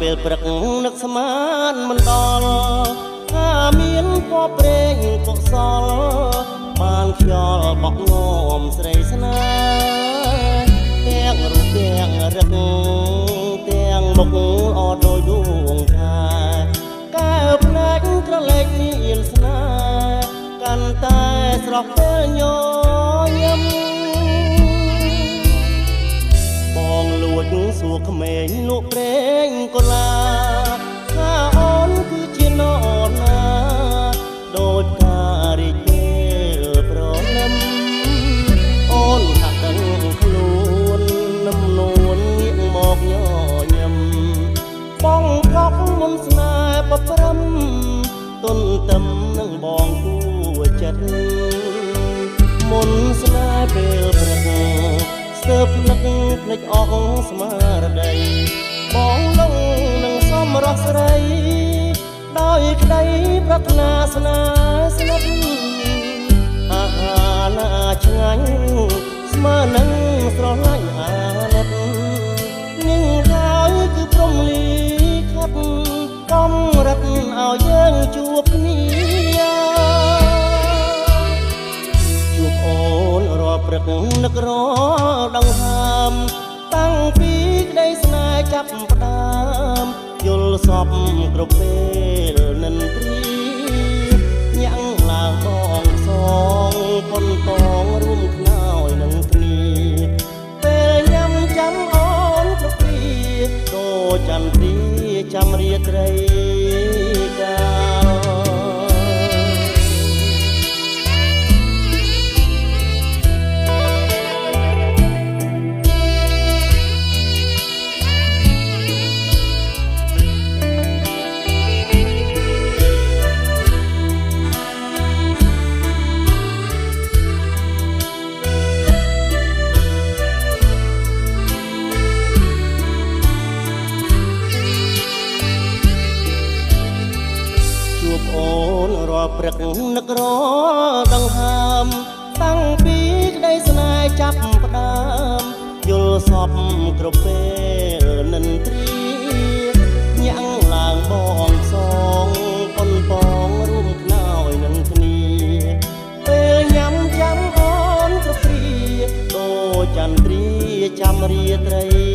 ពេលព្រឹកនឹកស្មានមិនដល់ថាមានពណ៌ព្រេងកុសលបានខ្យល់បក់ងំស្រីស្នេហ៍ទាំងរូបទាំងរឹកទាំងមុខអត់ដូចដួងថាកើភ្នែកក្រឡេកមានស្នេហ៍កាន់តែស្រស់ពេលញញឹមបងលួចសួរក្មេងលក់ប្រេងកូឡាថាអូនគឺជានរណាដូចការរីកពេលប្រលឹមអូនហាក់ដឹងខ្លួននឹមនួនងាកមកញញឹមបងកប់មុនស្នេហ៍បប្រឹមទុនទឹមនឹងបងគួរចិត្តមុនស្នេហ៍ពេលព្រឹកស្ទើរភ្នឹកភ្លេចអស់ស្មារតីបងលងនឹងសមរស់ស្រីដោយក្តីប្រាថ្នាស្នេហ៍ស្និទ្ធអាហារណាឆ្ងាញ់ស្មើនឹងស្រឡាញ់អាណិតនឹងហើយគឺព្រមលីខិតកំរិតឲ្យយើងជួបគ្នាជួបអូនរាល់ព្រឹកនឹករដង្ហើមតាំងពីក្តីស្នេហ៍ចាប់ផ្ដើមយល់សពគ្រប់ពេលនិនទ្រីញាំងឡើងបងសងប៉ុនតងរួមខ្នើយនឹងគ្នាពេលញ៉ាំចាំអូនគ្រប់គ្រាដូចចន្ទទីចាំរាត្រីកាលព្រឹកនឹករដង្ហើមតាំងពីក្តីស្នេហ៍ចាប់ផ្ដើមយល់សពគ្រប់ពេលនិនទ្រីញាំងឡើងបងសងប៉ុនបងរួមខ្នើយនឹងគ្នាពេលញ៉ាំចាំអូនគ្រប់គ្រាដូចចន្ទត្រីចាំរាត្រី